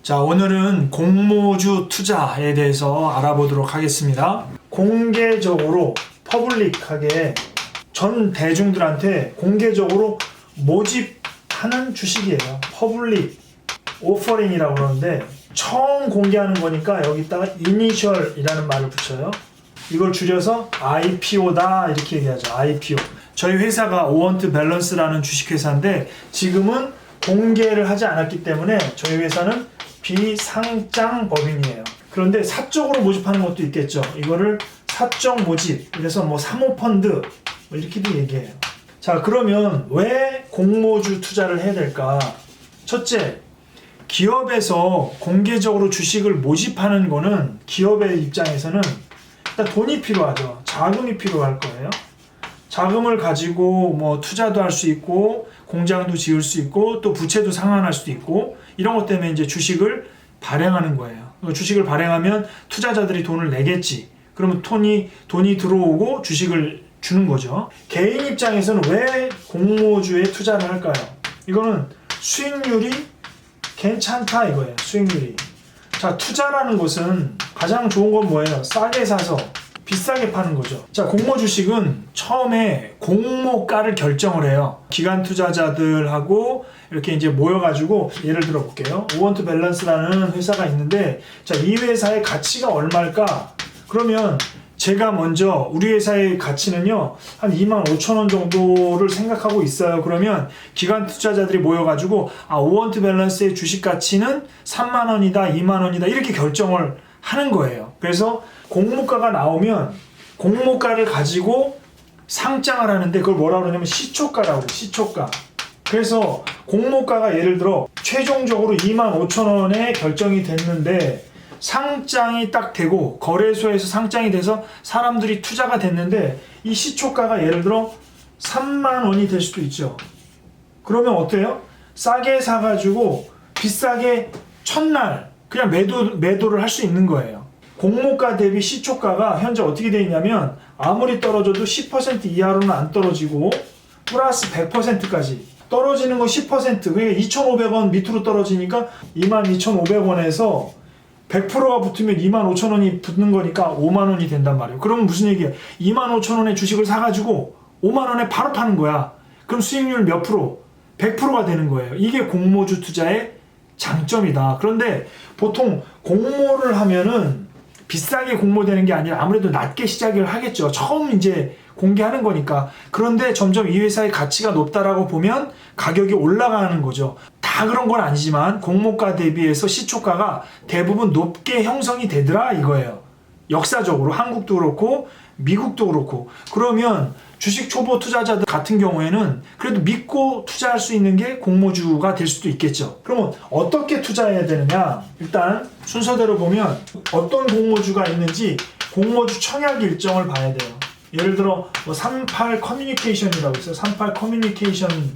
자, 오늘은 공모주 투자에 대해서 알아보도록 하겠습니다. 공개적으로 퍼블릭하게 전 대중들한테 공개적으로 모집하는 주식이에요. 퍼블릭 오퍼링이라고 그러는데 처음 공개하는 거니까 여기다가 이니셜이라는 말을 붙여요. 이걸 줄여서 IPO다 이렇게 얘기하죠. IPO. 저희 회사가 오원트 밸런스라는 주식회사인데 지금은 공개를 하지 않았기 때문에 저희 회사는 비상장 법인이에요. 그런데 사적으로 모집하는 것도 있겠죠. 이거를 사적 모집, 그래서 뭐 사모펀드 뭐 이렇게도 얘기해요. 자, 그러면 왜 공모주 투자를 해야 될까? 첫째, 기업에서 공개적으로 주식을 모집하는 거는 기업의 입장에서는 일단 돈이 필요하죠. 자금이 필요할 거예요. 자금을 가지고 뭐 투자도 할 수 있고 공장도 지을 수 있고 또 부채도 상환할 수도 있고 이런 것 때문에 이제 주식을 발행하는 거예요. 주식을 발행하면 투자자들이 돈을 내겠지. 그러면 돈이 들어오고 주식을 주는 거죠. 개인 입장에서는 왜 공모주에 투자를 할까요? 이거는 수익률이 괜찮다 이거예요. 수익률이. 자, 투자라는 것은 가장 좋은 건 뭐예요? 싸게 사서 비싸게 파는 거죠. 자, 공모 주식은 처음에 공모가를 결정을 해요. 기관 투자자들하고 이렇게 이제 모여가지고 예를 들어 볼게요. 오원트 밸런스라는 회사가 있는데, 자, 이 회사의 가치가 얼마일까? 그러면 제가 먼저 우리 회사의 가치는요 한 25,000원 정도를 생각하고 있어요. 그러면 기관 투자자들이 모여가지고 오원트 밸런스의 주식 가치는 30,000원이다 20,000원이다 이렇게 결정을 하는 거예요. 그래서 공모가가 나오면 공모가를 가지고 상장을 하는데 그걸 뭐라고 그러냐면 시초가라고 해요. 시초가. 그래서 공모가가 예를 들어 최종적으로 25,000원에 결정이 됐는데 상장이 딱 되고 거래소에서 상장이 돼서 사람들이 투자가 됐는데 이 시초가가 예를 들어 30,000원이 될 수도 있죠. 그러면 어때요? 싸게 사가지고 비싸게 첫날 그냥 매도를 할 수 있는 거예요. 공모가 대비 시초가가 현재 어떻게 되어 있냐면 아무리 떨어져도 10% 이하로는 안 떨어지고 플러스 100%까지 떨어지는 거 10% 그게 2,500원 밑으로 떨어지니까 22,500원에서 100%가 붙으면 25,000원이 붙는 거니까 50,000원이 된단 말이에요. 그러면 무슨 얘기야? 25,000원에 주식을 사가지고 50,000원에 바로 파는 거야. 그럼 수익률 몇 프로? 100%가 되는 거예요. 이게 공모주 투자의 장점이다. 그런데 보통 공모를 하면은 비싸게 공모되는 게 아니라 아무래도 낮게 시작을 하겠죠. 처음 이제 공개하는 거니까. 그런데 점점 이 회사의 가치가 높다라고 보면 가격이 올라가는 거죠. 다 그런 건 아니지만 공모가 대비해서 시초가가 대부분 높게 형성이 되더라 이거예요. 역사적으로 한국도 그렇고 미국도 그렇고. 그러면 주식 초보 투자자들 같은 경우에는 그래도 믿고 투자할 수 있는 게 공모주가 될 수도 있겠죠. 그러면 어떻게 투자해야 되느냐? 일단 순서대로 보면 어떤 공모주가 있는지 공모주 청약 일정을 봐야 돼요. 예를 들어 뭐 38 커뮤니케이션이라고 있어요. 38 커뮤니케이션이라고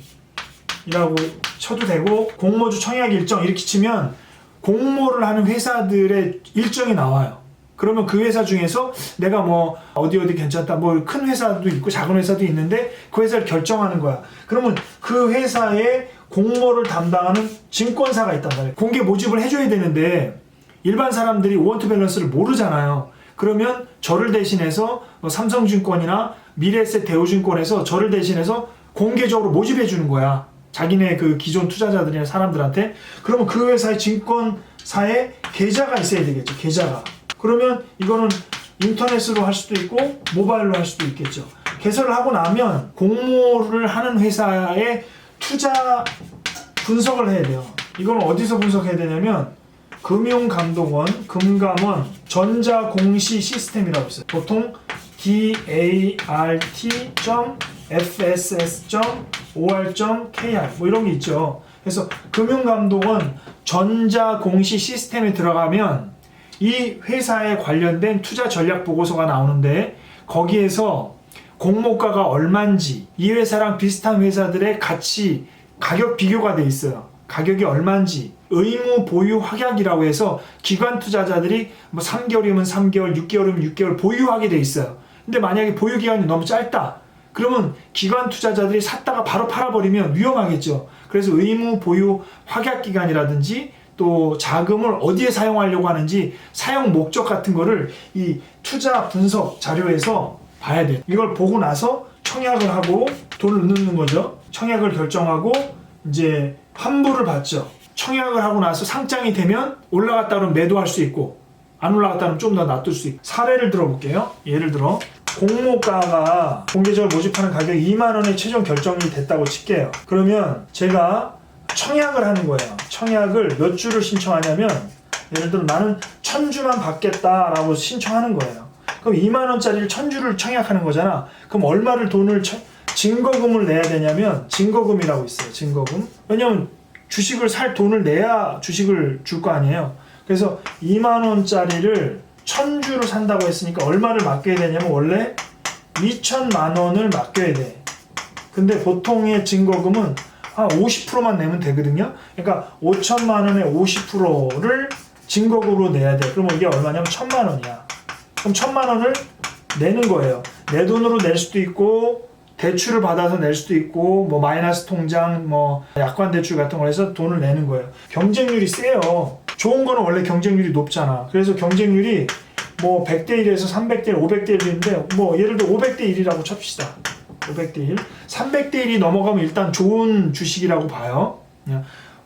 쳐도 되고 공모주 청약 일정 이렇게 치면 공모를 하는 회사들의 일정이 나와요. 그러면 그 회사 중에서 내가 뭐 어디 괜찮다 뭐 큰 회사도 있고 작은 회사도 있는데 그 회사를 결정하는 거야. 그러면 그 회사의 공모를 담당하는 증권사가 있단 말이에요. 공개 모집을 해줘야 되는데 일반 사람들이 오원트 밸런스를 모르잖아요. 그러면 저를 대신해서 뭐 삼성증권이나 미래에셋 대우증권에서 저를 대신해서 공개적으로 모집해 주는 거야. 자기네 그 기존 투자자들이나 사람들한테. 그러면 그 회사의 증권사에 계좌가 있어야 되겠죠. 계좌가. 그러면 이거는 인터넷으로 할 수도 있고 모바일로 할 수도 있겠죠. 개설을 하고 나면 공모를 하는 회사의 투자 분석을 해야 돼요. 이건 어디서 분석해야 되냐면 금융감독원, 금감원, 전자공시 시스템이라고 있어요. 보통 dart.fss.or.kr 뭐 이런 게 있죠. 그래서 금융감독원 전자공시 시스템에 들어가면 이 회사에 관련된 투자 전략 보고서가 나오는데 거기에서 공모가가 얼마인지 이 회사랑 비슷한 회사들의 가격 비교가 돼 있어요. 가격이 얼마인지 의무 보유 확약이라고 해서 기관 투자자들이 뭐 3개월이면 3개월, 6개월이면 6개월 보유하게 돼 있어요. 근데 만약에 보유 기간이 너무 짧다. 그러면 기관 투자자들이 샀다가 바로 팔아버리면 위험하겠죠. 그래서 의무 보유 확약 기간이라든지 또 자금을 어디에 사용하려고 하는지 사용 목적 같은 거를 이 투자 분석 자료에서 봐야 돼. 이걸 보고 나서 청약을 하고 돈을 넣는 거죠. 청약을 결정하고 이제 환불을 받죠. 청약을 하고 나서 상장이 되면 올라갔다 그러면 매도할 수 있고 안 올라갔다 그러면 좀 더 놔둘 수 있고. 사례를 들어볼게요. 예를 들어 공모가가 공개적으로 모집하는 가격이 2만 원에 최종 결정이 됐다고 칠게요. 그러면 제가 청약을 하는 거예요. 청약을 몇 주를 신청하냐면 예를 들어 나는 1000주만 받겠다라고 신청하는 거예요. 그럼 2만 원짜리를 1000주를 청약하는 거잖아. 그럼 얼마를 돈을 증거금을 내야 되냐면 증거금이라고 있어요. 증거금. 왜냐면 주식을 살 돈을 내야 주식을 줄 거 아니에요. 그래서 2만 원짜리를 1000주를 산다고 했으니까 얼마를 맡겨야 되냐면 원래 2천만 원을 맡겨야 돼. 근데 보통의 증거금은 한 50%만 내면 되거든요. 그러니까 5천만 원의 50%를 증거금으로 내야 돼. 그러면 이게 얼마냐면 1000만 원이야. 그럼 1000만 원을 내는 거예요. 내 돈으로 낼 수도 있고 대출을 받아서 낼 수도 있고 뭐 마이너스 통장 뭐 약관 대출 같은 걸 해서 돈을 내는 거예요. 경쟁률이 세요. 좋은 거는 원래 경쟁률이 높잖아. 그래서 경쟁률이 뭐 100대 1에서 300대 1, 500대 1인데 뭐 예를 들어 500대 1이라고 칩시다. 500대 1. 300대 1이 넘어가면 일단 좋은 주식이라고 봐요.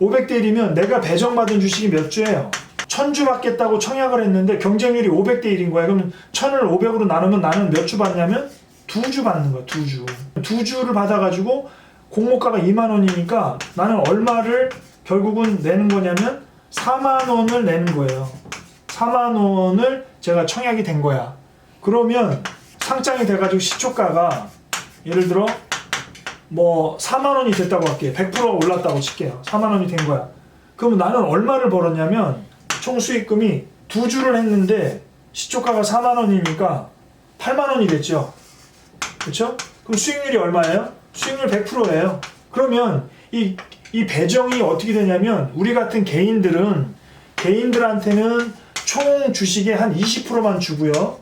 500대 1이면 내가 배정받은 주식이 몇 주예요? 1000주 받겠다고 청약을 했는데 경쟁률이 500대 1인 거야. 그러면 1000을 500으로 나누면 나는 몇 주 받냐면 2주 받는 거야. 2주. 2주를 받아가지고 공모가가 2만 원이니까 나는 얼마를 결국은 내는 거냐면 4만 원을 내는 거예요. 4만 원을 제가 청약이 된 거야. 그러면 상장이 돼가지고 시초가가 예를 들어 뭐 4만 원이 됐다고 할게요. 100% 올랐다고 칠게요. 4만 원이 된 거야. 그러면 나는 얼마를 벌었냐면 총 수익금이 2주를 했는데 시초가가 4만 원이니까 8만 원이 됐죠. 그렇죠? 그럼 수익률이 얼마예요? 수익률 100%예요. 그러면 이 배정이 어떻게 되냐면 우리 같은 개인들한테는 총 주식의 한 20%만 주고요.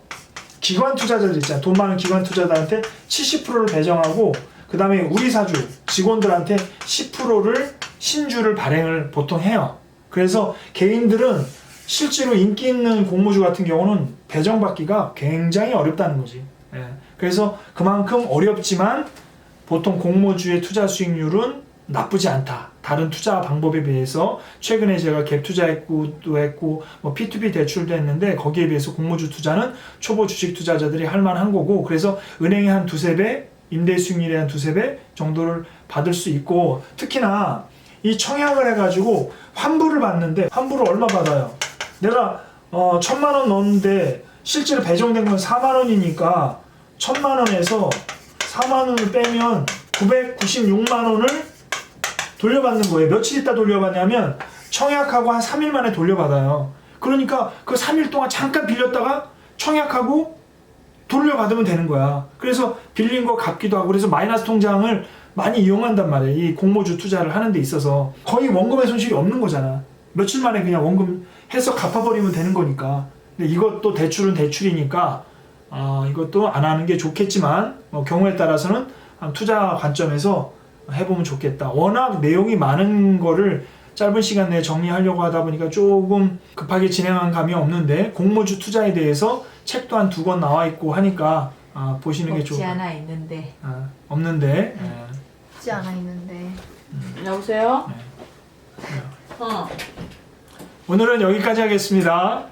기관 투자자들 있잖아요. 돈 많은 기관 투자자들한테 70%를 배정하고 그 다음에 우리 사주 직원들한테 10%를 신주를 발행을 보통 해요. 그래서 개인들은 실제로 인기 있는 공모주 같은 경우는 배정받기가 굉장히 어렵다는 거지. 예. 그래서 그만큼 어렵지만 보통 공모주의 투자 수익률은 나쁘지 않다. 다른 투자 방법에 비해서 최근에 제가 갭 투자했고 뭐 P2P 대출도 했는데 거기에 비해서 공모주 투자는 초보 주식 투자자들이 할 만한 거고 그래서 은행이 한 두세 배, 임대 수익률이 한 두세 배 정도를 받을 수 있고 특히나 이 청약을 해가지고 환불을 받는데 환불을 얼마 받아요? 내가 1000만 원 넣었는데 실제로 배정된 건 4만 원이니까 1000만 원에서 4만 원을 빼면 996만 원을 돌려받는 거예요. 며칠 있다 돌려받냐면 청약하고 한 3일 만에 돌려받아요. 그러니까 그 3일 동안 잠깐 빌렸다가 청약하고 돌려받으면 되는 거야. 그래서 빌린 거 갚기도 하고 그래서 마이너스 통장을 많이 이용한단 말이에요. 이 공모주 투자를 하는 데 있어서 거의 원금의 손실이 없는 거잖아. 며칠 만에 그냥 원금 해서 갚아버리면 되는 거니까. 근데 이것도 대출은 대출이니까 이것도 안 하는 게 좋겠지만 경우에 따라서는 투자 관점에서 해보면 좋겠다. 워낙 내용이 많은 거를 짧은 시간 내에 정리하려고 하다 보니까 조금 급하게 진행한 감이 없는데 공모주 투자에 대해서 책도 한 2권 나와 있고 하니까 보시는 게 좋을 것 같아요. 없지 않아 있는데. 없는데. 없지 않아 있는데. 여보세요? 네. 오늘은 여기까지 하겠습니다.